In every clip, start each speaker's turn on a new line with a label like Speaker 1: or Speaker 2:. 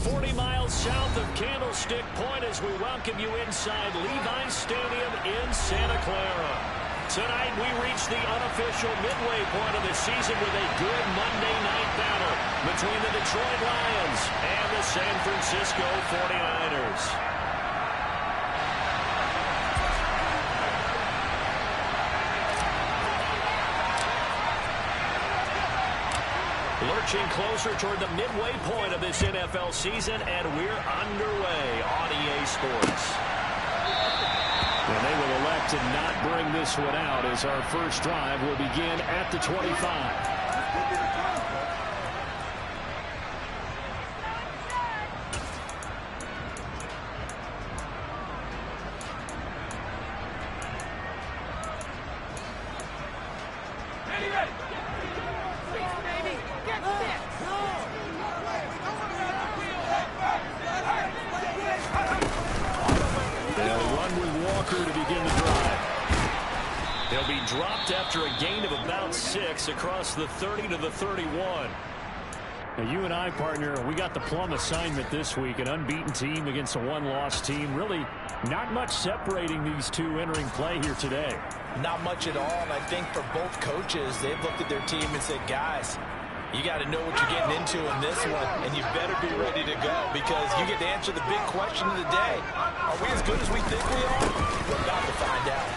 Speaker 1: 40 miles south of Candlestick Point as we welcome you inside Levi's Stadium in Santa Clara. Tonight we reach the unofficial midway point of the season with a good Monday night battle between the Detroit Lions and the San Francisco 49ers. Lurching closer toward the midway point of this NFL season, and we're underway on EA Sports. And they will elect to not bring this one out as our first drive will begin at the 25. Across the 30 to the 31.
Speaker 2: Now you and I, partner, we got the plum assignment this week. An unbeaten team against a one-loss team. Really not much separating these two entering play here today.
Speaker 3: Not much at all. And I think for both coaches, they've looked at their team and said, guys, you got to know what you're getting into in this one, and you better be ready to go because you get to answer the big question of the day. Are we as good as we think we are? We're about to find out.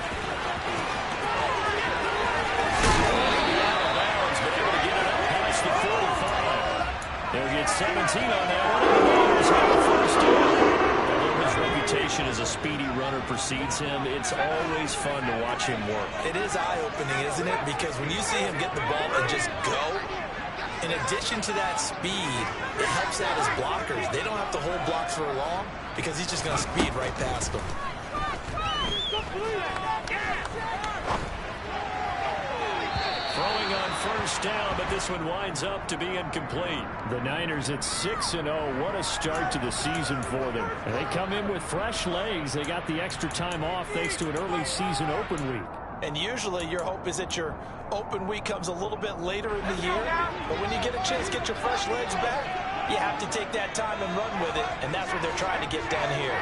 Speaker 1: They'll get 17 on that one, and the Niners have the first down. Although his reputation as a speedy runner precedes him, it's always fun to watch him work.
Speaker 3: It is eye-opening, isn't it? Because when you see him get the ball and just go, in addition to that speed, it helps out his blockers. They don't have to hold blocks for long because he's just going to speed right past them.
Speaker 1: Throwing on first down, but this one winds up to be incomplete.
Speaker 2: The Niners at 6-0. What a start to the season for them. And they come in with fresh legs. They got the extra time off thanks to an early season open week.
Speaker 3: And usually your hope is that your open week comes a little bit later in the year. But when you get a chance to get your fresh legs back, you have to take that time and run with it. And that's what they're trying to get done here.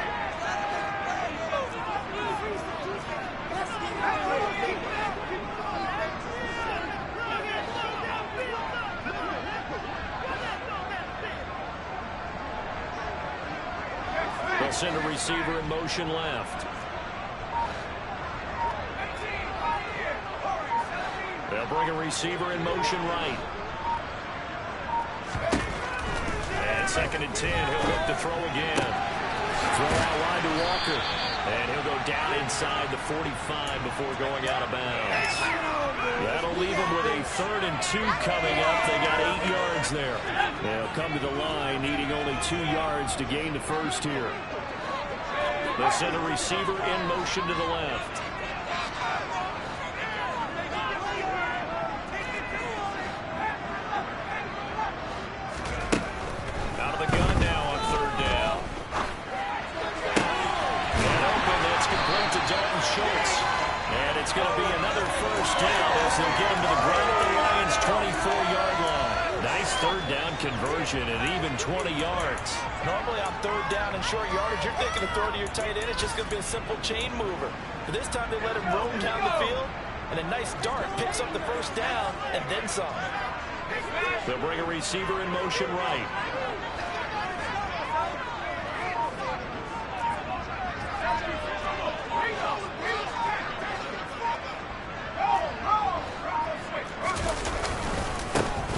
Speaker 1: They'll send a receiver in motion left. They'll bring a receiver in motion right. And 2nd and 10, he'll look to throw again. Throw out wide to Walker. And he'll go down inside the 45 before going out of bounds. That'll leave him with a 3rd and 2 coming up. They got 8 yards there. They'll come to the line needing only 2 yards to gain the first here. They'll send a receiver in motion to the left. Out of the gun now on 3rd down. And open, that's complete to Dalton Schultz. And it's going to be another first down as they'll get him to the ground at the Lions' 24-yard line. Nice 3rd down conversion and even 20 yards.
Speaker 3: Normally on 3rd down and short yardage, you're thinking of throwing to your tight end. It's just going to be a simple chain mover. But this time they let him roam down the field, and a nice dart picks up the first down and then some.
Speaker 1: They'll bring a receiver in motion right.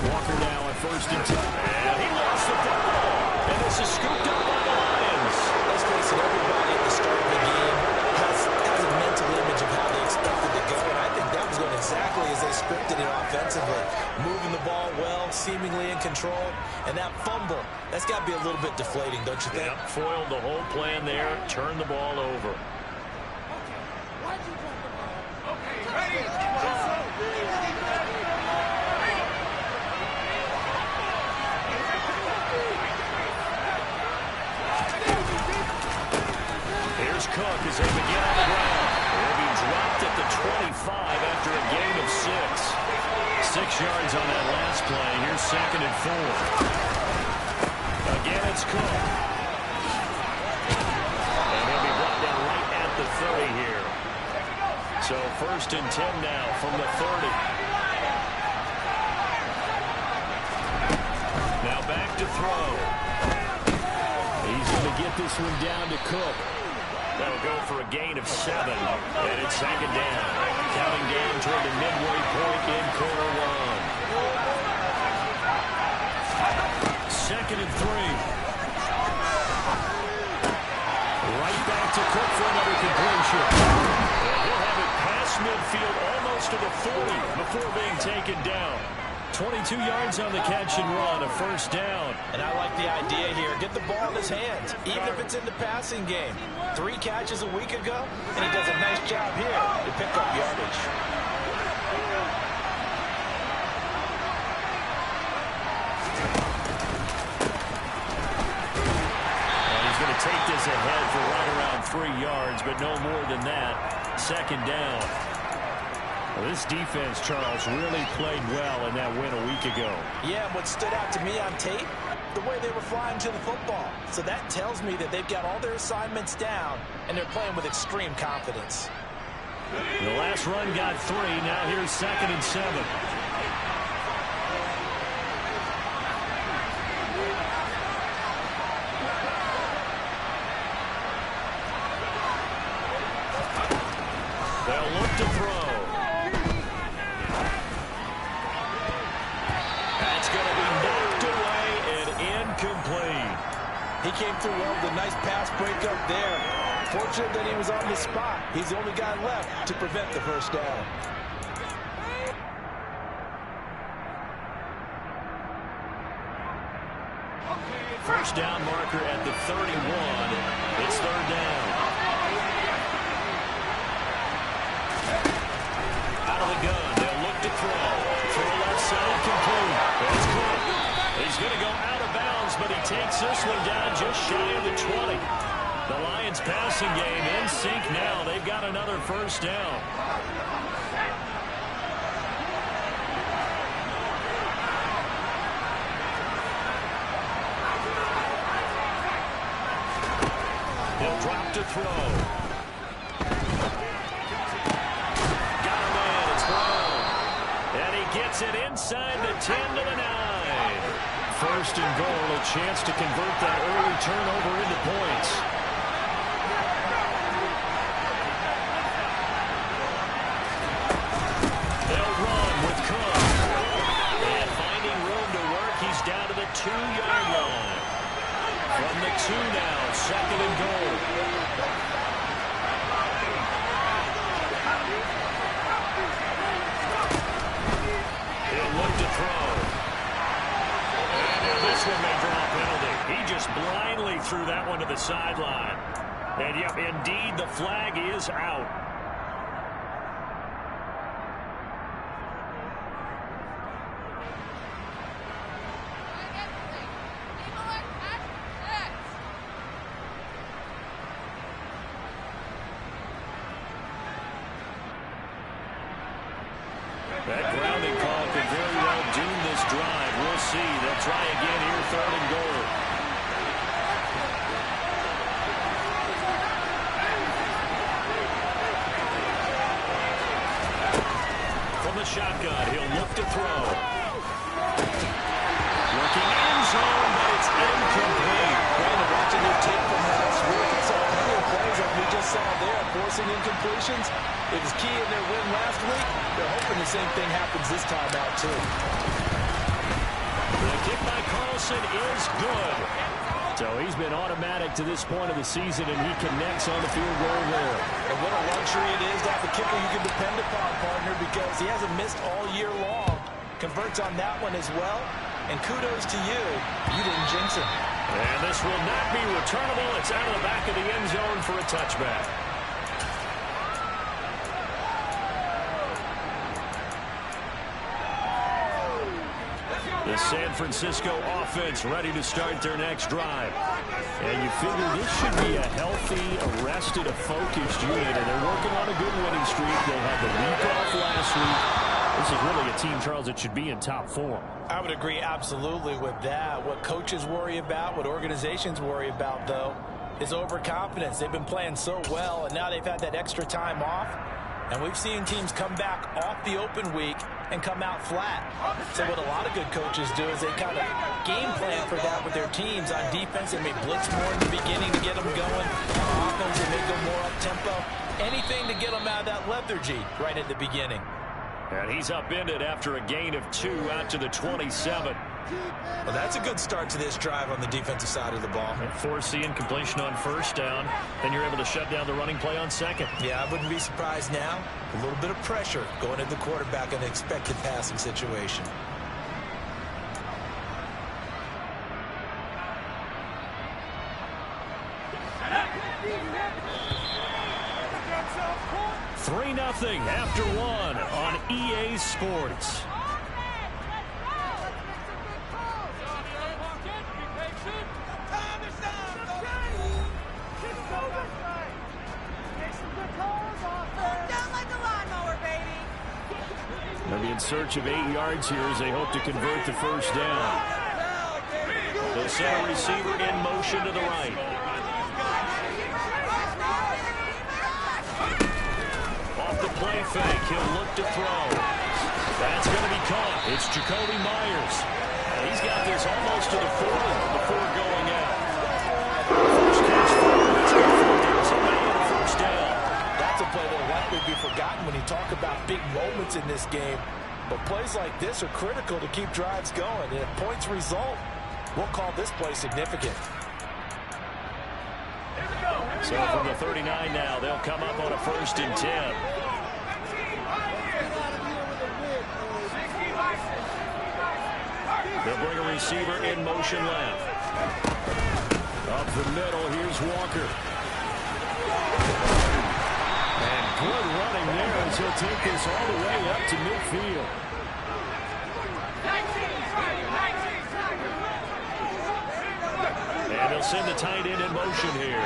Speaker 1: Walker now on 1st and 10. And he lost the football. And this is scooped up by the Lions.
Speaker 3: Let's face it, everybody at the start of the game has a mental image of how they expected to go. And I think that was going exactly as they scripted it offensively. Moving the ball well, seemingly in control. And that fumble, that's got to be a little bit deflating, don't you think?
Speaker 1: Yep, foiled the whole plan there. Turned the ball over. Here's Cook as they begin on the ground. He'll be dropped at the 25 after a gain of 6. 6 yards on that last play. Here's 2nd and 4. Again, It's Cook. And he'll be brought down right at the 30 here. So 1st and 10 now from the 30. Now back to throw. He's going to get this one down to Cook. That'll go for a gain of 7. And it's 2nd down. Counting down toward the midway point in quarter 1. 2nd and 3. Right back to Cook for another completion. And he'll have it past midfield almost to the 40 before being taken down. 22 yards on the catch and run, a 1st down.
Speaker 3: And I like the idea here. Get the ball in his hands, even if it's in the passing game. 3 catches a week ago, and he does a nice job here to pick up yardage.
Speaker 1: And he's going to take this ahead for right around 3 yards, but no more than that. 2nd down. Well, this defense, Charles, really played well in that win a week ago.
Speaker 3: Yeah, what stood out to me on tape, the way they were flying to the football. So that tells me that they've got all their assignments down, and they're playing with extreme confidence.
Speaker 1: The last run got 3. Now here's 2nd and 7. They'll look to throw.
Speaker 3: He came through well with a nice pass breakup there. Fortunate that he was on the spot. He's the only guy left to prevent the 1st down.
Speaker 1: First down marker at the 31. It's 3rd down. Out of the gun. They'll look to throw. Throw left side complete. It's Cook. He's going to go out of bounds, but he takes this one down just shy of the 20. The Lions passing game in sync now. They've got another 1st down. He'll drop to throw. Got a man. It's Brown. And he gets it inside the 10 to the 9. 1st and goal, a chance to convert that early turnover into points. They'll run with Cook. And finding room to work, he's down to the 2-yard line. From the 2 now, 2nd and goal. He'll look to throw. This one may draw a penalty. He just blindly threw that one to the sideline. And, yep, indeed, the flag is out. That grounding call could very well doom this drive. We'll see. They'll try again here, 3rd and goal. From the shotgun, he'll look to throw. Looking end zone, but it's incomplete.
Speaker 3: Brandon, watching your tape from last week, I saw plenty of plays like we just saw there, forcing incompletions. It was key in their win last week. They're hoping the same thing happens this time out, too.
Speaker 1: The kick by Carlson is good. So he's been automatic to this point of the season, and he connects on the field goal there.
Speaker 3: And what a luxury it is to have a kicker you can depend upon, partner, because he hasn't missed all year long. Converts on that one as well. And kudos to you. You didn't jinx him.
Speaker 1: And this will not be returnable. It's out of the back of the end zone for a touchback. The San Francisco offense ready to start their next drive. And you figure this should be a healthy, arrested, a focused unit. And they're working on a good winning streak. They had the week off last week.
Speaker 2: This is really a team, Charles, that should be in top form.
Speaker 3: I would agree absolutely with that. What coaches worry about, what organizations worry about, though, is overconfidence. They've been playing so well, and now they've had that extra time off. And we've seen teams come back off the open week and come out flat. So what a lot of good coaches do is they kind of game plan for that with their teams. On defense, they may blitz more in the beginning to get them going. On offense, they may go more up-tempo. Anything to get them out of that lethargy right at the beginning.
Speaker 2: And he's upended after a gain of 2 out to the 27.
Speaker 3: Well, that's a good start to this drive on the defensive side of the ball.
Speaker 2: And force the incompletion on first down. Then you're able to shut down the running play on second.
Speaker 3: Yeah, I wouldn't be surprised now. A little bit of pressure going at the quarterback in an expected passing situation.
Speaker 2: Three 3-0 after 1 on EA Sports. They'll be in search of 8 yards here as they hope to convert the first down. They'll send a receiver in motion to the right. Off the play fake, he'll look to throw. That's going to be caught. It's Jakobi Meyers. And he's got this almost to the 40 before going out. First catch for him. It's good for him. So now the first down.
Speaker 3: That's a play that will likely be forgotten when you talk about big moments in this game. But plays like this are critical to keep drives going. And if points result, we'll call this play significant.
Speaker 2: So from the 39 now, they'll come up on a 1st and 10. They'll bring a receiver in motion left. Up the middle, here's Walker. And good running there as he'll take this all the way up to midfield. And they'll send the tight end in motion here.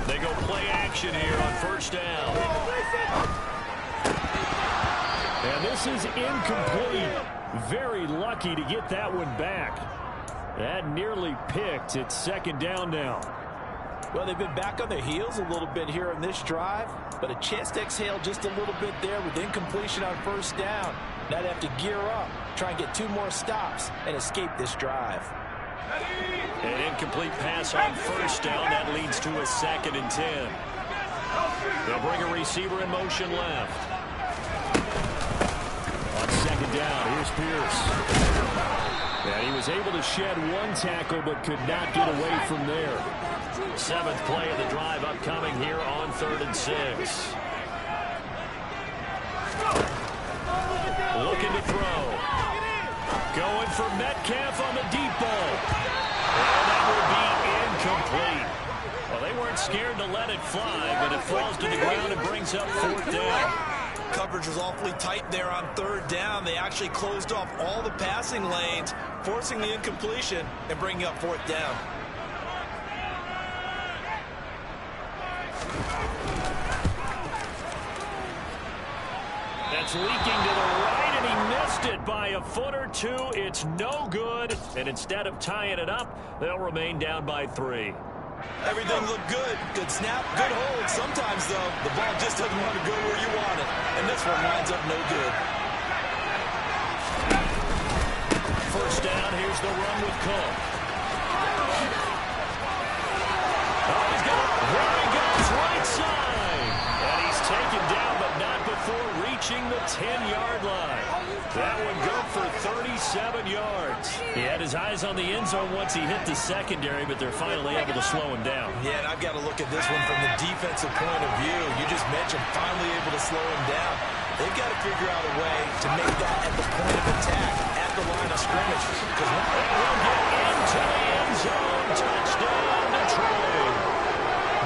Speaker 2: They go play action here on first down. And this is incomplete. Very lucky to get that one back. That nearly picked. It's 2nd down now.
Speaker 3: Well, they've been back on their heels a little bit here on this drive, but a chance to exhale just a little bit there with incompletion on first down. Now they have to gear up, try and get 2 more stops, and escape this drive.
Speaker 2: An incomplete pass on first down. That leads to a 2nd and 10. They'll bring a receiver in motion left. On 2nd down, here's Pierce. And he was able to shed 1 tackle, but could not get away from there. 7th play of the drive upcoming here on 3rd and 6. Looking to throw. Going for Metcalf on the deep ball. And that will be incomplete. Well, they weren't scared to let it fly, but it falls to the ground and brings up 4th down.
Speaker 3: Coverage was awfully tight there on 3rd down. They actually closed off all the passing lanes, forcing the incompletion and bringing up 4th down.
Speaker 2: That's leaking to the right, and he missed it by a foot or 2. It's no good, and instead of tying it up, they'll remain down by 3.
Speaker 3: Everything looked good. Good snap, good hold. Sometimes, though, the ball just doesn't want to go where you want it. And this one winds up no good.
Speaker 2: First down, here's the run with Cook. Oh, he's got it. There he goes, right side. And he's taken down, but not before reaching the 10-yard line. That one good for 37 yards. He had his eyes on the end zone once he hit the secondary, but they're finally able to slow him down.
Speaker 3: Yeah, and I've got to look at this one from the defensive point of view. You just mentioned finally able to slow him down. They've got to figure out a way to make that at the point of attack, at the line of scrimmage. Because
Speaker 2: they will get into the end zone. Touchdown, Detroit.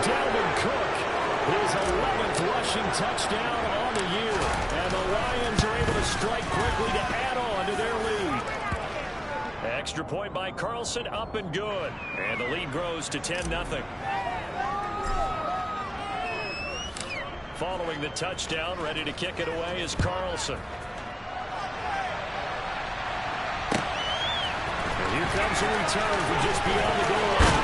Speaker 2: Dalvin Cook, his 11th rushing touchdown on the year. And the Lions are able to strike quickly to add on to their lead. Extra point by Carlson, up and good. And the lead grows to 10-0.
Speaker 1: Following the touchdown, ready to kick it away is Carlson.
Speaker 2: And here comes a return from just beyond the goal line.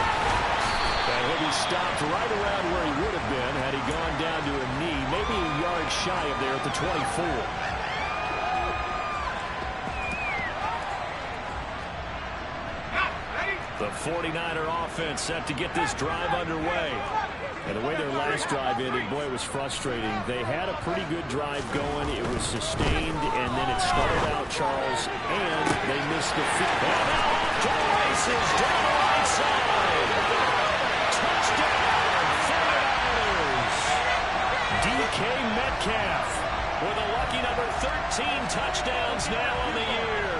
Speaker 2: And he'll be stopped right around where he would have been had he gone down to a knee, maybe a yard shy of there at the 24.
Speaker 1: The 49er offense set to get this drive underway.
Speaker 2: And the way their last drive ended, boy, it was frustrating. They had a pretty good drive going. It was sustained, and then it started out, Charles, and they missed the field.
Speaker 1: And now off to the races, down the right side. Touchdown, 49ers. DK Metcalf with a lucky number 13 touchdowns now on the year.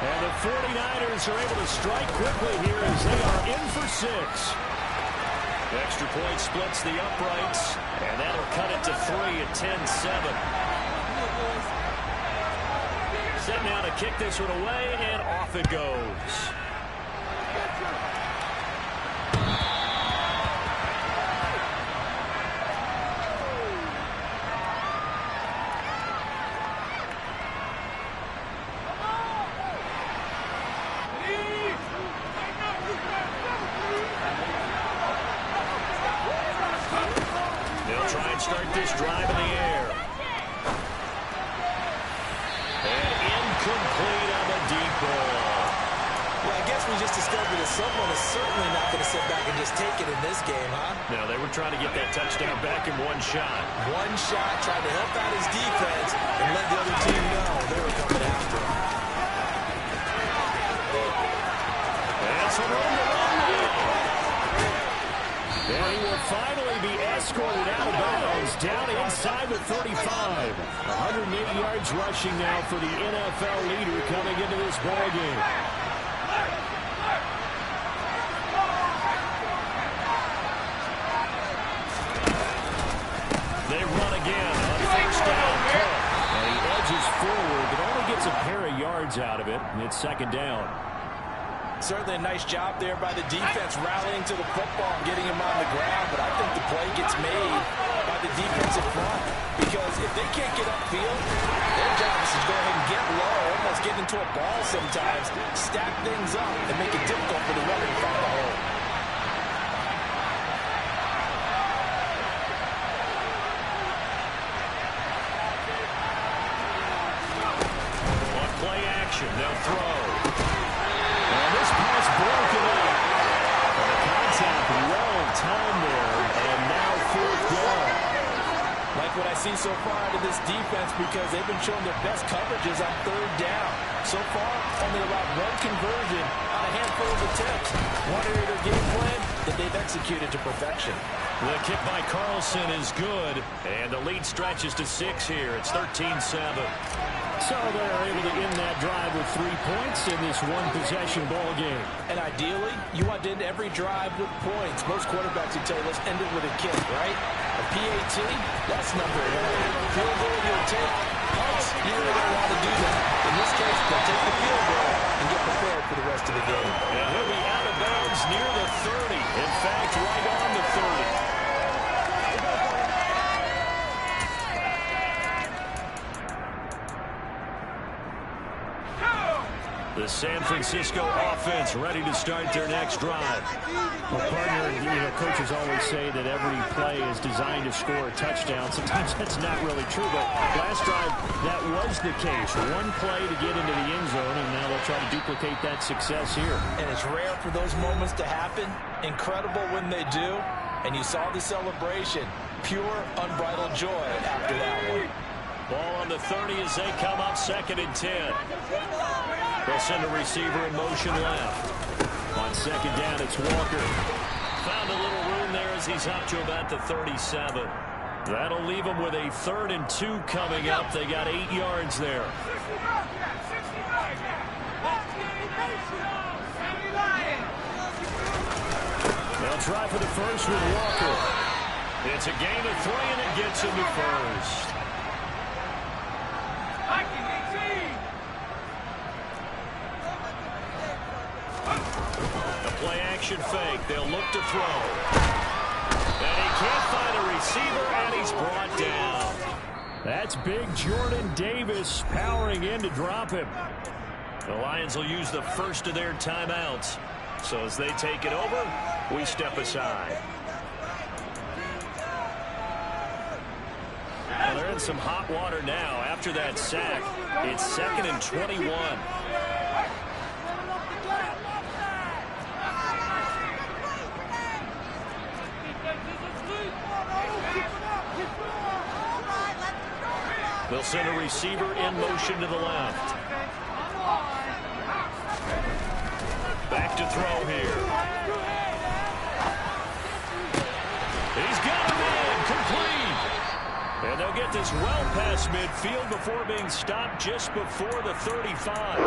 Speaker 2: And the 49ers are able to strike quickly here as they are in for 6.
Speaker 1: Extra point splits the uprights, and that'll cut it to 3 at 10-7. Set now to kick this one away, and off it goes. Start this drive in the air. And incomplete on the deep ball.
Speaker 3: Well, I guess we just discovered that someone is certainly not going to sit back and just take it in this game, huh?
Speaker 1: No, they were trying to get that touchdown back in one shot.
Speaker 3: One shot, trying to help out his defense and let the other team know they were coming after him.
Speaker 1: That's a run to run now.
Speaker 2: And he will finally be escorted out of bounds down inside the 35. 108 yards rushing now for the NFL leader coming into this ball game.
Speaker 1: They run again on first down.
Speaker 2: And he edges forward, but only gets a pair of yards out of it. And it's second down.
Speaker 3: Certainly a nice job there by the defense rallying to the football and getting him on the ground, but I think the play gets made by the defensive front because if they can't get upfield, their job is to go ahead and get low, almost get into a ball sometimes, stack things up, and make it difficult for the runner to find the hole.
Speaker 1: On play action, they'll throw. This pass broken up. And the contact well timed there, and now fourth down.
Speaker 3: Like what I see so far out of this defense because they've been showing their best coverages on third down. So far, only allowed one conversion on a handful of attempts. One area of their game plan that they've executed to perfection.
Speaker 1: The kick by Carlson is good, and the lead stretches to 6 here. It's 13-7.
Speaker 2: So they're able to end that drive with 3 points in this one-possession ball game.
Speaker 3: And ideally, you want to end every drive with points. Most quarterbacks would tell you, let's end it with a kick, right? A PAT, that's number 1. Field goal, you'll take. Punts, you really don't want to do that. In this case, they'll take the field goal and get prepared for the rest of the game.
Speaker 1: And he'll be out of bounds near the 30. In fact, right on the 30. The San Francisco offense ready to start their next drive.
Speaker 2: Well, partner, coaches always say that every play is designed to score a touchdown. Sometimes that's not really true, but last drive, that was the case. One play to get into the end zone, and now they'll try to duplicate that success here.
Speaker 3: And it's rare for those moments to happen. Incredible when they do. And you saw the celebration. Pure, unbridled joy after that one.
Speaker 1: Ball on the 30 as they come up 2nd and 10. They'll send a receiver in motion left.
Speaker 2: On 2nd down, it's Walker.
Speaker 1: Found a little room there as he's up to about the 37. That'll leave them with a 3rd and 2 coming up. They got 8 yards there. They'll try for the first with Walker. It's a gain of 3, and it gets him to first. Play action fake. They'll look to throw. And he can't find a receiver, and he's brought brought down.
Speaker 2: That's big Jordan Davis powering in to drop him.
Speaker 1: The Lions will use the first of their timeouts. So as they take it over, we step aside. Well, they're in some hot water now. After that sack, it's 2nd and 21. They'll send a receiver in motion to the left. Back to throw here. He's got him in, complete. And they'll get this well past midfield before being stopped just before the 35.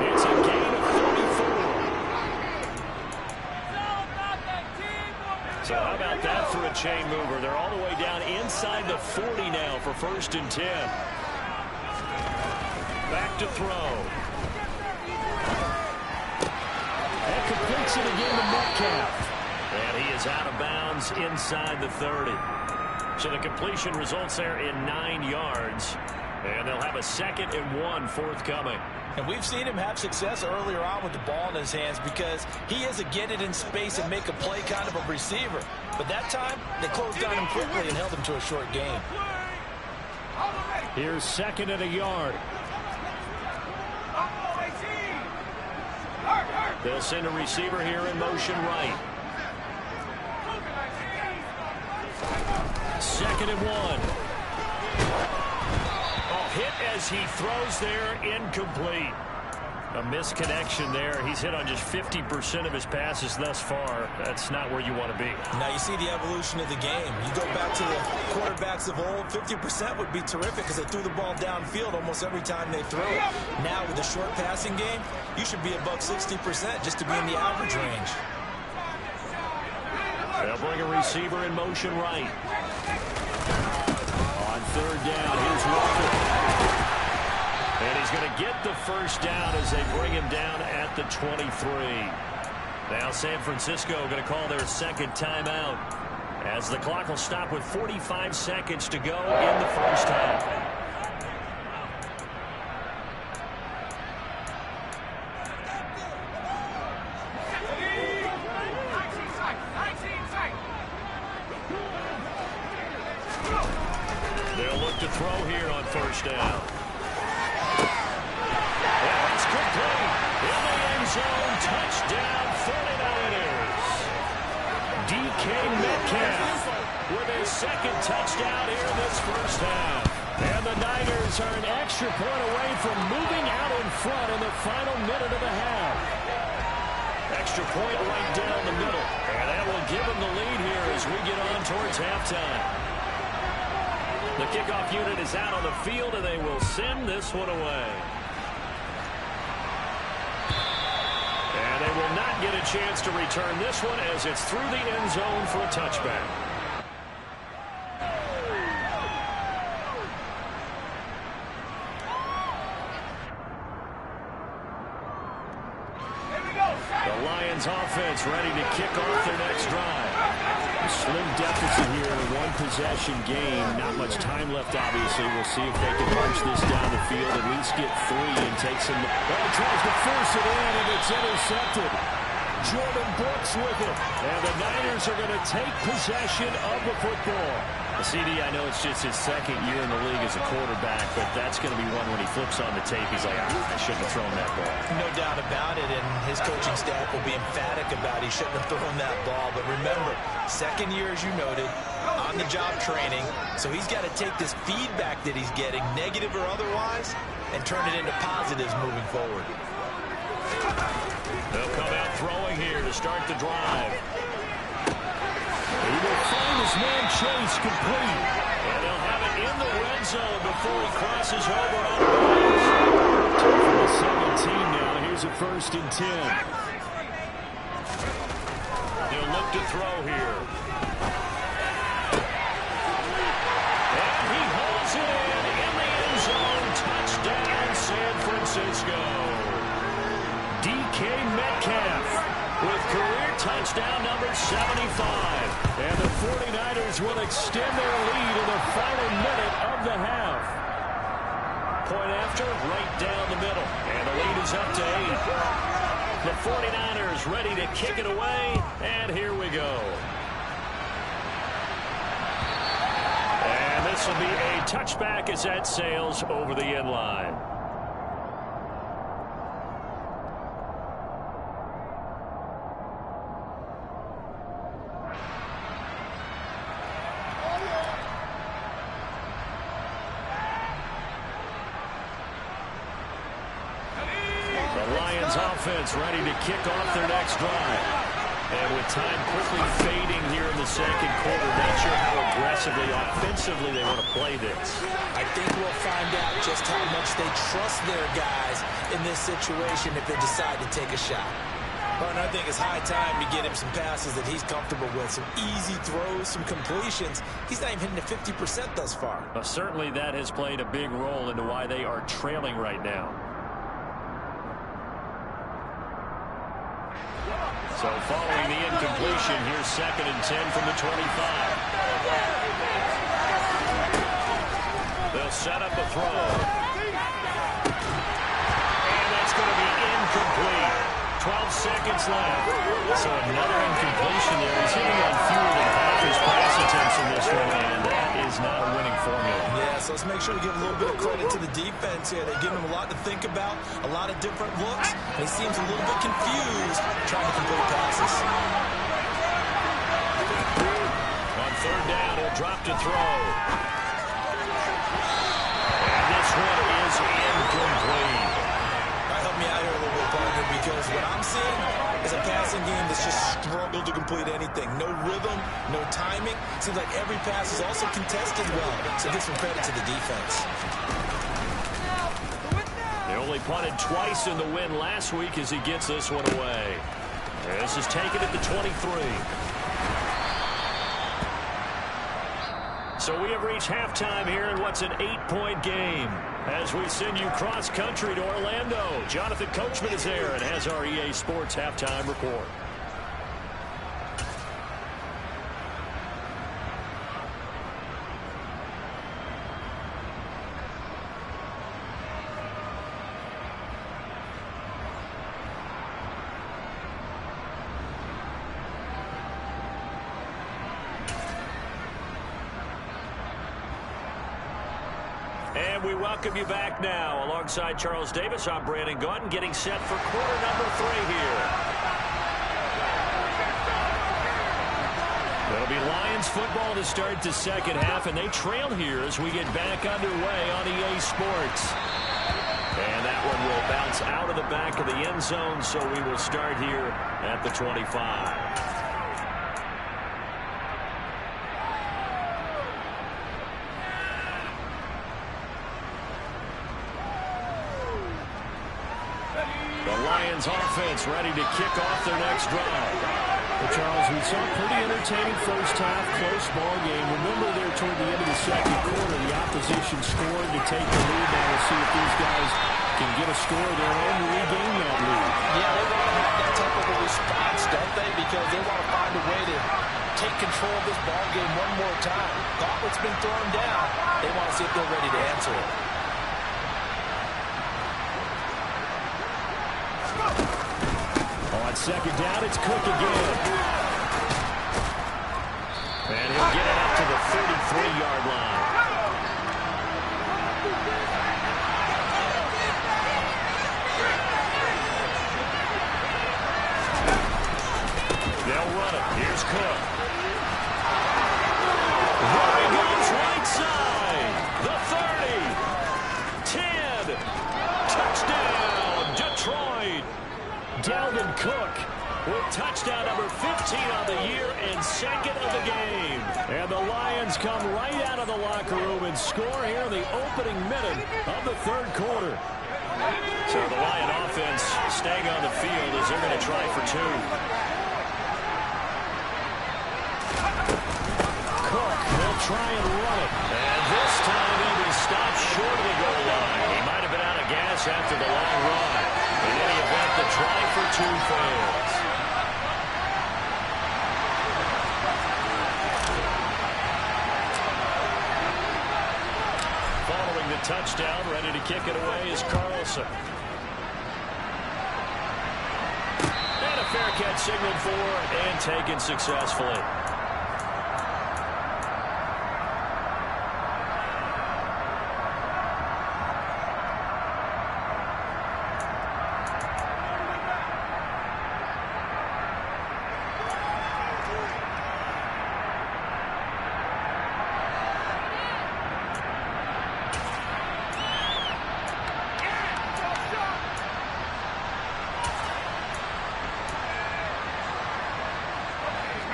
Speaker 1: It's a gain of 34. So how about that for a chain mover? They're all the way down inside the 40 now for 1st and 10. Back to throw.
Speaker 2: That completes it again to Metcalf.
Speaker 1: And he is out of bounds inside the 30. So the completion results there in 9 yards. And they'll have a 2nd and 1 forthcoming.
Speaker 3: And we've seen him have success earlier on with the ball in his hands because he is a get it in space and make a play kind of a receiver. But that time, they closed on him quickly and held him to a short gain.
Speaker 2: Here's 2nd and a yard.
Speaker 1: They'll send a receiver here in motion right. 2nd and 1. Hit as he throws there, incomplete. A misconnection there. He's hit on just 50% of his passes thus far. That's not where you want to be.
Speaker 3: Now you see the evolution of the game. You go back to the quarterbacks of old, 50% would be terrific because they threw the ball downfield almost every time they threw it. Now with the short passing game, you should be above 60% just to be in the average range.
Speaker 1: They'll bring a receiver in motion right. On 3rd down, here's Walker. And he's going to get the 1st down as they bring him down at the 23. Now San Francisco going to call their 2nd timeout as the clock will stop with 45 seconds to go in the 1st half. They'll look to throw here on 1st down. Touchdown 49ers. DK Metcalf with his 2nd touchdown here in this 1st half. And the Niners are an extra point away from moving out in front in the final minute of the half. Extra point right down the middle. And that will give them the lead here as we get on towards halftime. The kickoff unit is out on the field, and they will send this one away. And they will not get a chance to return this one as it's through the end zone for a touchback. The Lions offense ready to kick off their next drive. A slim deficit here in a one-possession game. Not much time left, obviously. We'll see if they can march this down the field, at least get 3 and take some. Well, tries to force it in, and it's intercepted. Jordan Brooks with it. And the Niners are going to take possession of the football. CD, I know it's just his 2nd year in the league as a quarterback, but that's going to be one when he flips on the tape, he's like, I shouldn't have thrown that ball.
Speaker 3: No doubt about it, and his coaching staff will be emphatic about he shouldn't have thrown that ball. But remember, 2nd year, as you noted, on-the-job training, so he's got to take this feedback that he's getting, negative or otherwise, and turn it into positives moving forward.
Speaker 1: They'll come out throwing here to start the drive.
Speaker 2: He will find his man Chase complete.
Speaker 1: And they'll have it in the red zone before he crosses over on the bounds.
Speaker 2: From the 17 now, here's a 1st and 10.
Speaker 1: They'll look to throw here. And he holds it in the end zone. Touchdown, San Francisco. DK Metcalf with career touchdown number 75. And the 49ers
Speaker 2: Lions will extend their lead in the final minute of the half.
Speaker 1: Point after, right down the middle. And the lead is up to 8. The 49ers ready to kick it away. And here we go. And this will be a touchback as that sails over the end line. Offense ready to kick off their next drive. And with time quickly fading here in the second quarter, not sure how aggressively, offensively they want to play this.
Speaker 3: I think we'll find out just how much they trust their guys in this situation if they decide to take a shot. And I think it's high time to get him some passes that he's comfortable with, some easy throws, some completions. He's not even hitting the 50% thus far.
Speaker 1: Certainly that has played a big role into why they are trailing right now. So following the incompletion, here's 2nd and 10 from the 25. They'll set up a throw. And that's going to be incomplete. 12 seconds left. So another incompletion there. He's hitting on fewer than half his pass attempts in this one, and that is not a winning formula.
Speaker 3: Yeah, so let's make sure we give a little bit of credit to the defense here. They're giving him a lot to think about, a lot of different looks, and he seems a little bit confused trying to complete passes.
Speaker 1: On 3rd down, he'll drop to throw. And this one is incomplete.
Speaker 3: Help me out here a little bit, partner, because what I'm seeing is a passing game that's just struggled to complete anything. No rhythm, no timing. Seems like every pass is also contested well. So give some credit to the defense.
Speaker 1: They only punted twice in the win last week as he gets this one away. This is taken at the 23. So we have reached halftime here in what's an 8-point game. As we send you cross-country to Orlando, Jonathan Coachman is there and has our EA Sports halftime report. And we welcome you back now. Alongside Charles Davis, I'm Brandon Gaudin, getting set for quarter number 3 here. It'll be Lions football to start the second half, and they trail here as we get back underway on EA Sports. And that one will bounce out of the back of the end zone, so we will start here at the 25. Lions offense ready to kick off their next drive.
Speaker 2: Well, Charles, we saw a pretty entertaining first half, close ball game. Remember there toward the end of the second quarter, the opposition scored to take the lead. Now we'll see if these guys can get a score of their own to regain that lead.
Speaker 3: Yeah, they want to have that type of a response, don't they? Because they want to find a way to take control of this ball game one more time. Gauntlet's been thrown down. They want to see if they're ready to answer it.
Speaker 2: On 2nd down, it's Cook again.
Speaker 1: And he'll get it up to the 33-yard line. They'll run it. Here's Cook. There he goes right side. The 30. 10. Touchdown, Detroit. Dalvin Cook with touchdown number 15 on the year and 2nd of the game. And the Lions come right out of the locker room and score here in the opening minute of the 3rd quarter. So the Lion offense staying on the field as they're going to try for 2. Cook will try and run it. And this time he'll be stopped short of the goal line. He might have been out of gas after the long run. In any event, the try for 2 fails. throwing the touchdown. Ready to kick it away is Carlson. And a fair catch signaled for and taken successfully.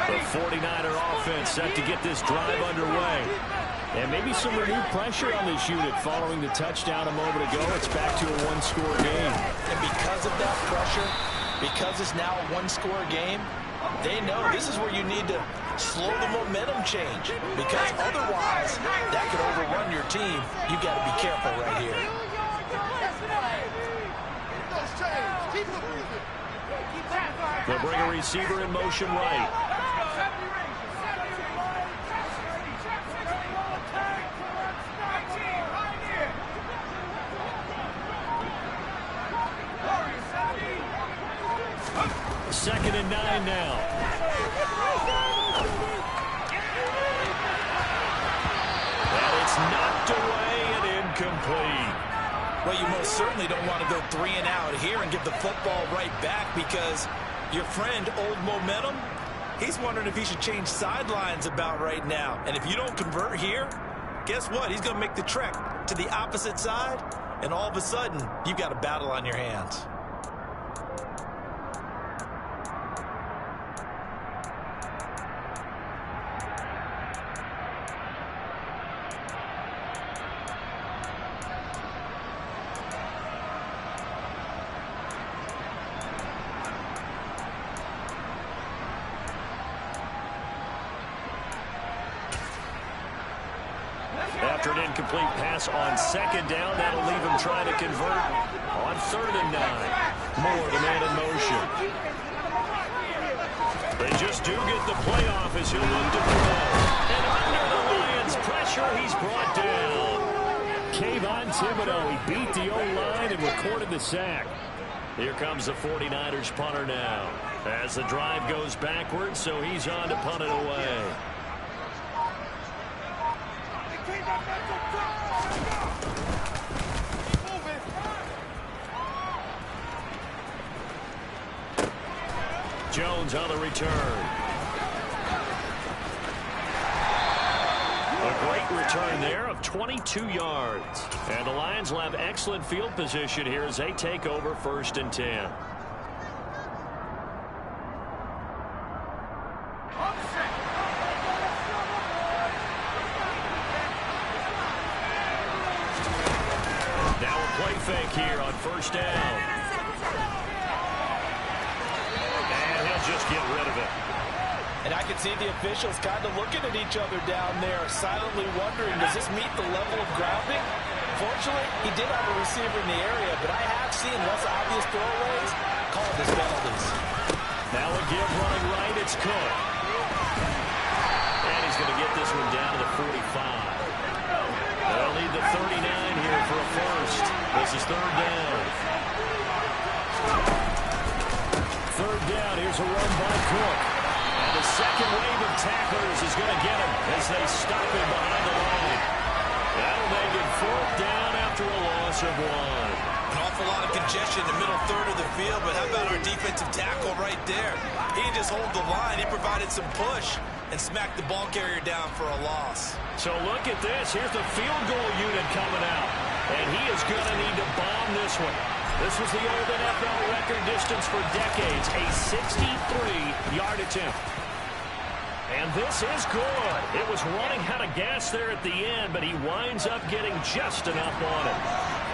Speaker 1: The 49er offense set to get this drive underway. And maybe some renewed pressure on this unit following the touchdown a moment ago. It's back to a one-score game.
Speaker 3: And because of that pressure, because it's now a one-score game, they know this is where you need to slow the momentum change. Because otherwise, that could overrun your team. You've got to be careful right here.
Speaker 1: They'll bring a receiver in motion right. Second and 9 now. And it's knocked away and incomplete.
Speaker 3: Well, you most certainly don't want to go 3 and out here and give the football right back, because your friend, Old Momentum, he's wondering if he should change sidelines about right now. And if you don't convert here, guess what? He's going to make the trek to the opposite side, and all of a sudden, you've got a battle on your hands.
Speaker 1: After an incomplete pass on second down, that'll leave him trying to convert on 3rd and 9. Moore, the man in motion. They just do get the playoff as he'll look to throw. And under the Lions' pressure, he's brought down.
Speaker 2: Kayvon Thibodeaux, he beat the O-line and recorded the sack.
Speaker 1: Here comes the 49ers punter now. As the drive goes backwards, so he's on to punt it away. Jones on the return. A great return there of 22 yards. And the Lions will have excellent field position here as they take over 1st and 10. Now a play fake here on 1st down. Just get rid of it.
Speaker 3: And I can see the officials kind of looking at each other down there, silently wondering, does this meet the level of grounding? Fortunately, he did have a receiver in the area, but I have seen less obvious throwaways called as penalties.
Speaker 1: Now a give running right, it's Cook. And he's going to get this one down to the 45. They'll need the 39 here for a first. This is 3rd down.
Speaker 2: 3rd down, here's a run by Cook.
Speaker 1: And the second wave of tacklers is going to get him as they stop him behind the line. That'll make it 4th down after a loss of 1.
Speaker 3: An awful lot of congestion in the middle third of the field, but how about our defensive tackle right there? He didn't just hold the line, he provided some push and smacked the ball carrier down for a loss.
Speaker 1: So look at this. Here's the field goal unit coming out. And he is going to need to bomb this one. This was the old NFL record distance for decades, a 63-yard attempt. And this is good. It was running out of gas there at the end, but he winds up getting just enough on it.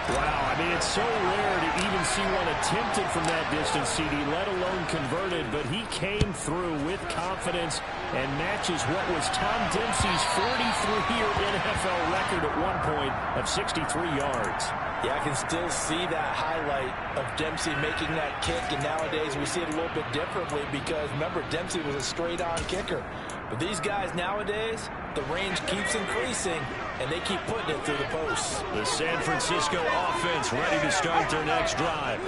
Speaker 2: Wow, I mean, it's so rare to even see one attempted from that distance, CD, let alone converted, but he came through with confidence and matches what was Tom Dempsey's 43-year NFL record at one point of 63 yards.
Speaker 3: Yeah, I can still see that highlight of Dempsey making that kick, and nowadays we see it a little bit differently because, remember, Dempsey was a straight-on kicker. But these guys nowadays, the range keeps increasing, and they keep putting it through the posts.
Speaker 1: The San Francisco offense ready to start their next drive.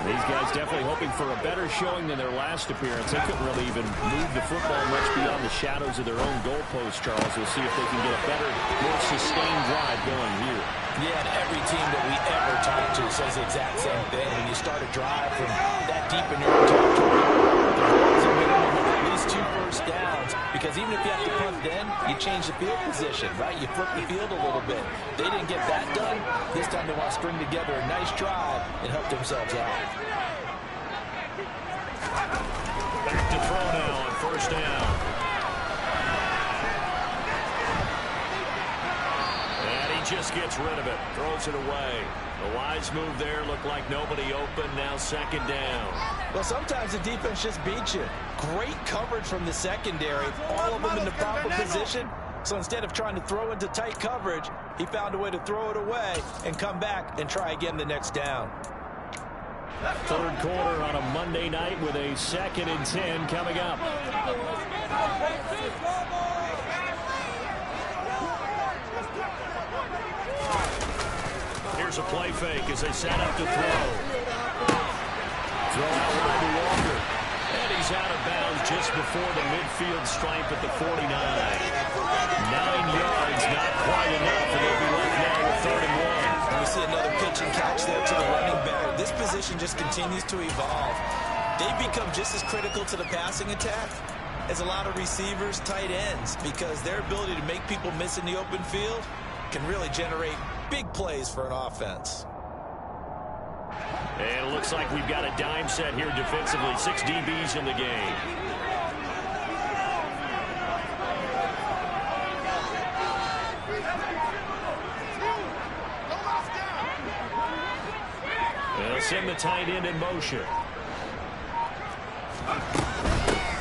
Speaker 2: These guys definitely hoping for a better showing than their last appearance. They couldn't really even move the football much beyond the shadows of their own goalposts, Charles. We'll see if they can get a better, more sustained drive going here.
Speaker 3: Yeah, and every team that we ever talk to says the exact same thing. When you start a drive from that deep in your own territory, the goal is a minimum of at least 2 first downs, because even if you have to punt then, you change the field position, right? You flip the field a little bit. They didn't get that done. This time they want to string together a nice drive and help themselves out.
Speaker 1: Back to throw now on first down. And he just gets rid of it. Throws it away. A wise move there. Looked like nobody open. Now second down.
Speaker 3: Well, sometimes the defense just beats you. Great coverage from the secondary. All of them in the proper position. So instead of trying to throw into tight coverage, he found a way to throw it away and come back and try again the next down.
Speaker 2: Third quarter on a Monday night with a 2nd and 10 coming up.
Speaker 1: Here's a play fake as they set up to throw. Throw out wide to Walker. And he's out of bounds just before the midfield stripe at the 49. 9 yards, not quite enough, and they'll be left now with 3rd and 1.
Speaker 3: And we see another pitch and catch there to the running back. This position just continues to evolve. They've become just as critical to the passing attack as a lot of receivers, tight ends, because their ability to make people miss in the open field can really generate big plays for an offense.
Speaker 1: And it looks like we've got a dime set here defensively. 6 DBs in the game. They'll send the tight end in motion.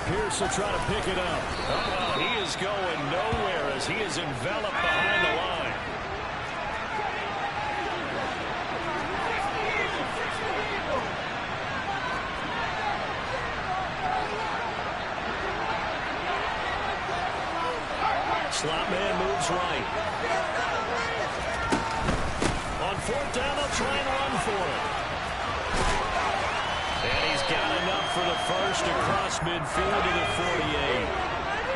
Speaker 2: Pierce will try to pick it up.
Speaker 1: He is going nowhere as he is enveloped behind the line. Slot man moves right. On 4th down, they'll try and run for it. And he's got enough for the first across midfield to the 48.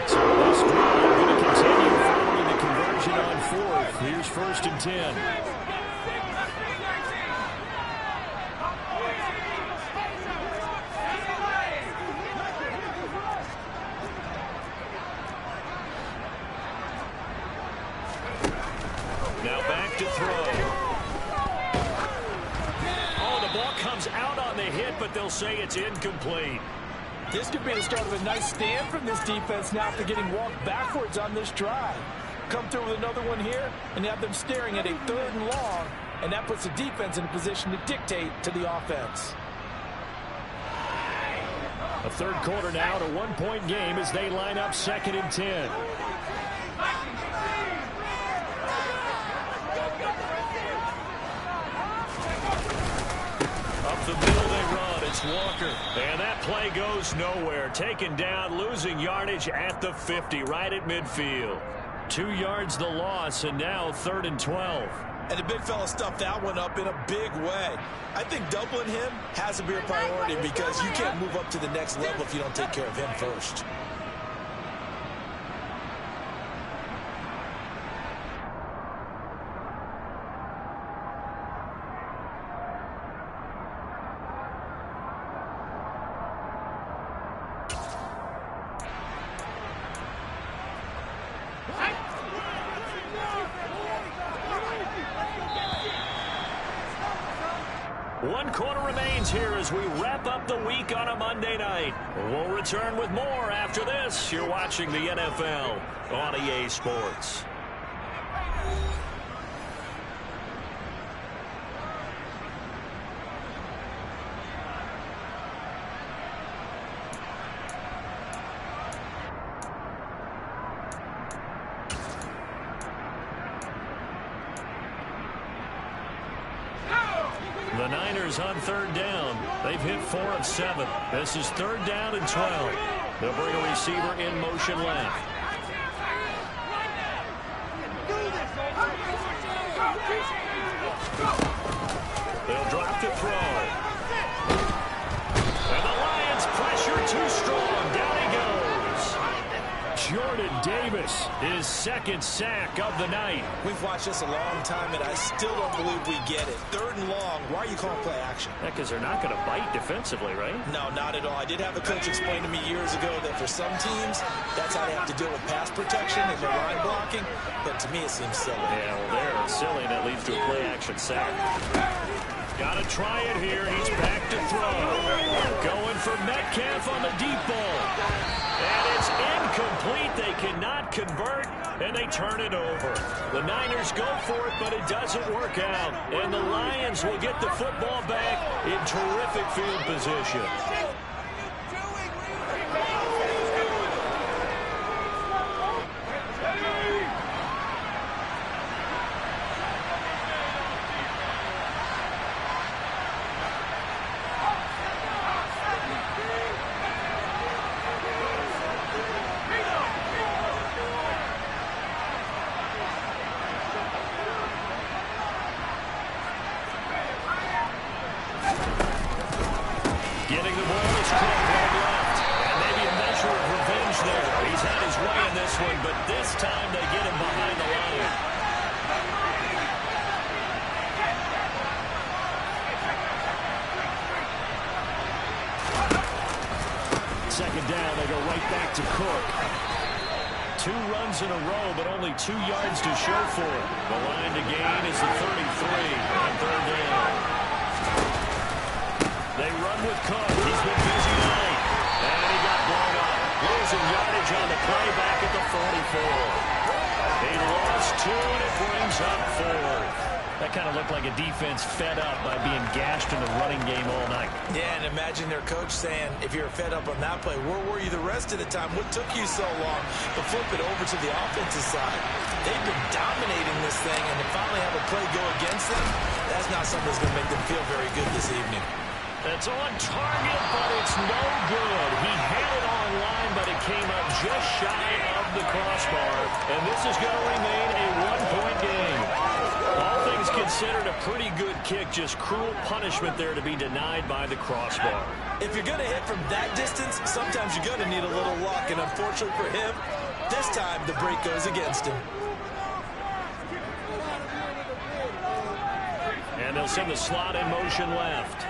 Speaker 2: So this drive going to continue following the conversion on 4th. Here's 1st and 10.
Speaker 1: Now back to throw. Oh, the ball comes out on the hit, but they'll say it's incomplete.
Speaker 3: This could be the start of a nice stand from this defense now after getting walked backwards on this drive. Come through with another one here and have them staring at a 3rd and long, and that puts the defense in a position to dictate to the offense.
Speaker 2: A 3rd quarter now, to 1-point game as they line up 2nd and 10.
Speaker 1: Up the middle they run. It's Walker. And that play goes nowhere. Taken down, losing yardage at the 50, right at midfield. 2 yards the loss, and now 3rd and 12.
Speaker 3: And the big fella stuffed that one up in a big way. I think doubling him has to be a priority because you can't move up to the next level if you don't take care of him first.
Speaker 1: One quarter remains here as we wrap up the week on a Monday night. We'll return with more after this. You're watching the NFL on EA Sports. The Niners on 3rd down. They've hit 4 of 7. This is 3rd down and 12. They'll bring a receiver in motion left.
Speaker 2: Davis, his second sack of the night.
Speaker 3: We've watched this a long time, and I still don't believe we get it. 3rd and long, why are you calling play action?
Speaker 2: Because they're not going to bite defensively, right?
Speaker 3: No, not at all. I did have a coach explain to me years ago that for some teams, that's how they have to deal with pass protection and their line blocking. But to me, it seems silly.
Speaker 2: Yeah, well, they're silly, and that leads to a play action sack. Got to try it here. He's back to throw. Going for Metcalf on the deep ball. And it's incomplete. They cannot convert, and they turn it over. The Niners go for it, but it doesn't work out. And the Lions will get the football back in terrific field position. Getting the ball is Cleveland left. And maybe a measure of revenge there. He's had his way in this one, but this time they get him behind the line. Second down, they go right back to Cook. 2 runs in a row, but only 2 yards to show for it. The line to gain is the 33 on 3rd down. They run with Cook. He's been busy tonight. And he got blown up. Losing yardage on the play back at the 44. He lost 2, and it brings up 4. That kind of looked like a defense fed up by being gashed in the running game all night.
Speaker 3: Yeah, and imagine their coach saying, if you're fed up on that play, where were you the rest of the time? What took you so long to flip it over to the offensive side? They've been dominating this thing, and to finally have a play go against them, that's not something that's going to make them feel very good this evening.
Speaker 2: It's on target, but it's no good. He had it on line, but it came up just shy of the crossbar. And this is going to remain a 1-point game. All things considered, a pretty good kick. Just cruel punishment there to be denied by the crossbar.
Speaker 3: If you're going to hit from that distance, sometimes you're going to need a little luck. And unfortunately for him, this time the break goes against him.
Speaker 2: And they'll send the slot in motion left.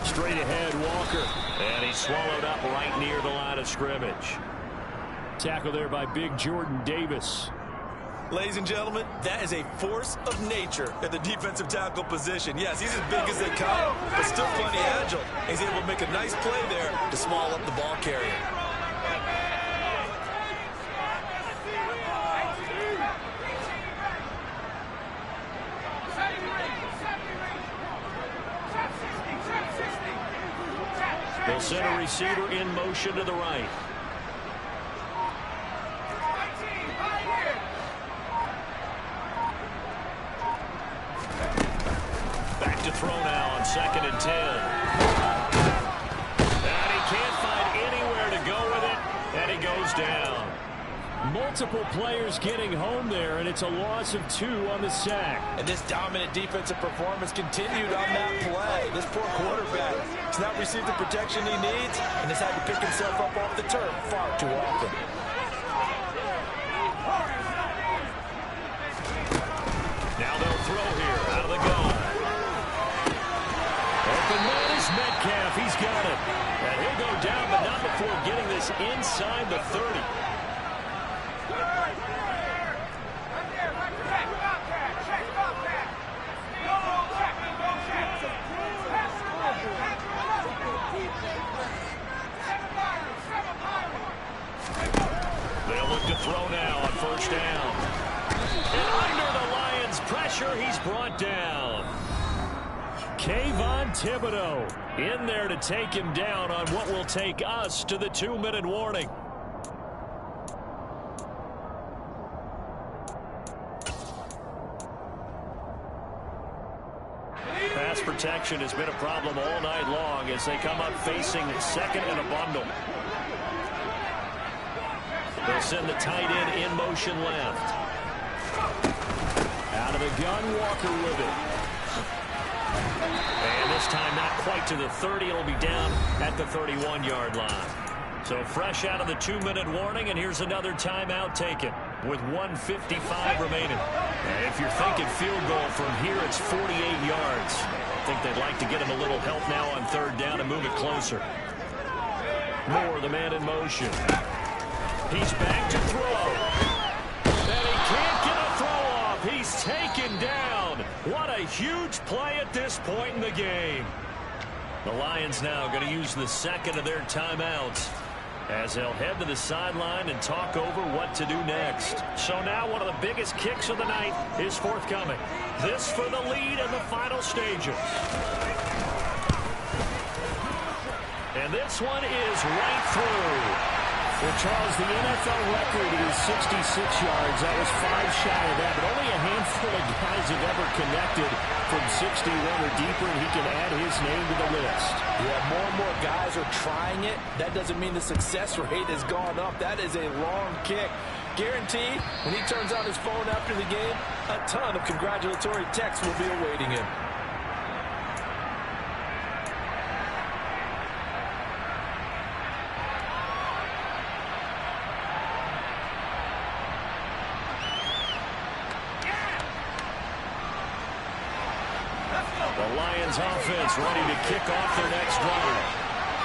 Speaker 2: Straight ahead, Walker. And he's swallowed up right near the line of scrimmage. Tackle there by big Jordan Davis.
Speaker 3: Ladies and gentlemen, that is a force of nature at the defensive tackle position. Yes, he's as big as they come, but still plenty agile. He's able to make a nice play there to small up the ball carrier.
Speaker 2: They'll send a receiver in motion to the right. Back to throw now on 2nd and 10. And he can't find anywhere to go with it, and he goes down. Multiple players getting home there, and it's a loss of 2 on the sack.
Speaker 3: And this dominant defensive performance continued on that play. This poor quarterback has not received the protection he needs and has had to pick himself up off the turf far too often.
Speaker 2: Now they'll throw here out of the gun. Open man is Metcalf. He's got it. And he'll go down, but not before getting this inside the 30. They'll look to throw now on 1st down. And under the Lions' pressure, he's brought down. Kayvon Thibodeaux in there to take him down on what will take us to the 2-minute warning. Pass protection has been a problem all night long as they come up facing 2nd and a bundle. They'll send the tight end in motion left. Out of the gun, Walker with it. And this time not quite to the 30. It'll be down at the 31-yard line.
Speaker 1: So fresh out of the 2-minute warning, and here's another timeout taken with 1:55 remaining. And if you're thinking field goal from here, it's 48 yards. I think they'd like to get him a little help now on third down and move it closer. Moore, the man in motion. He's back to throw. And he can't get a throw off. He's taken down. What a huge play at this point in the game. The Lions now going to use the second of their timeouts as they'll head to the sideline and talk over what to do next. So now one of the biggest kicks of the night is forthcoming. This for the lead in the final stages. And this one is right through.
Speaker 2: Well, Charles, the NFL record is 66 yards. That was 5 shy of that, but only a handful of guys have ever connected from 61 or deeper, and he can add his name to the list.
Speaker 3: Yeah, more and more guys are trying it. That doesn't mean the success rate has gone up. That is a long kick. Guaranteed, when he turns on his phone after the game, a ton of congratulatory texts will be awaiting him.
Speaker 1: The Lions offense ready to kick off their next drive.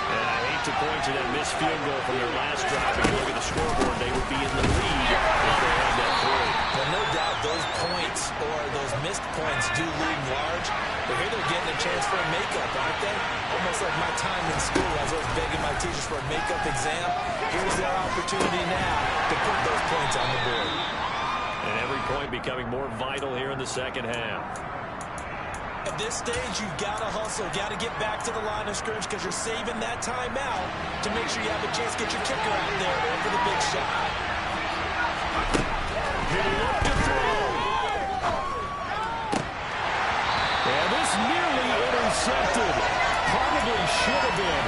Speaker 1: And I hate to point to that missed field goal from their last drive. If you look at the scoreboard, they would be in the lead if they had that through.
Speaker 3: Well, no doubt those points or those missed points do loom large. But here they're getting a chance for a makeup, aren't they? Almost like my time in school as I was begging my teachers for a makeup exam. Here's their opportunity now to put those points on the board.
Speaker 1: And every point becoming more vital here in the second half.
Speaker 3: At this stage, you've got to hustle, got to get back to the line of scrimmage because you're saving that timeout to make sure you have a chance to get your kicker out there for the big shot.
Speaker 1: He looked to throw.
Speaker 2: And this nearly intercepted. Probably should have been.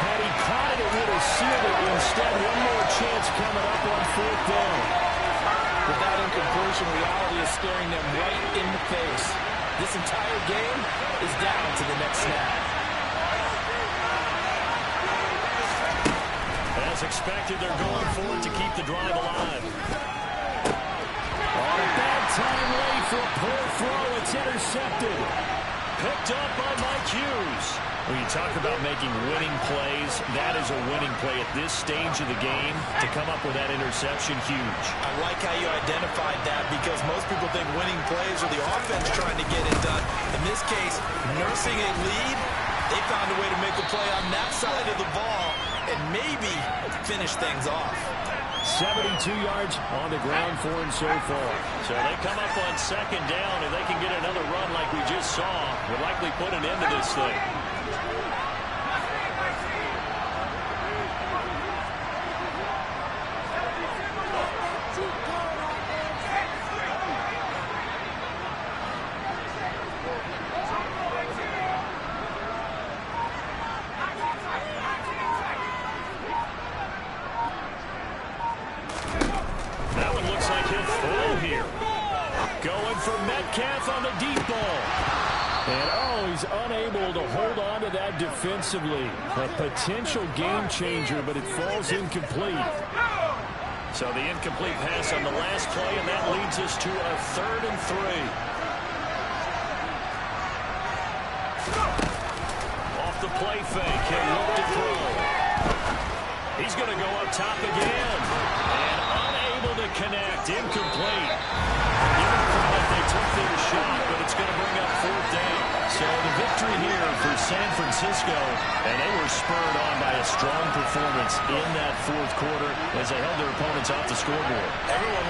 Speaker 2: Had he caught it, it would have sealed it. Instead, one more chance coming up on fourth down.
Speaker 3: With that incompletion, reality is staring them right in the face. This entire game is down to the next snap.
Speaker 1: As expected, they're going for it to keep the drive alive.
Speaker 2: On a bad time late for a poor throw. It's intercepted.
Speaker 1: Picked up by Mike Hughes. When you talk about making winning plays, that is a winning play at this stage of the game. To come up with that interception, huge.
Speaker 3: I like how you identified that because most people think winning plays are the offense trying to get it done. In this case, nursing a lead, they found a way to make a play on that side of the ball and maybe finish things off.
Speaker 2: 72 yards on the ground for him so far.
Speaker 1: So they come up on second down. If they can get another run like we just saw, would likely put an end to this thing. That one looks like he'll throw here. Going for Metcalf on the deep ball.
Speaker 2: And, he's unable to hold on to that defensively. A potential game changer, but it falls incomplete.
Speaker 1: So the incomplete pass on the last play, and that leads us to a 3rd and 3. Off the play fake, he'll look to throw. He's going to go up top again. And unable to connect, incomplete. Even credit, they took their shot, but it's going to bring up 4th down. So the victory here for San Francisco, and they were spurred on by a strong performance in that 4th quarter as they held their opponents off the scoreboard.
Speaker 3: Everyone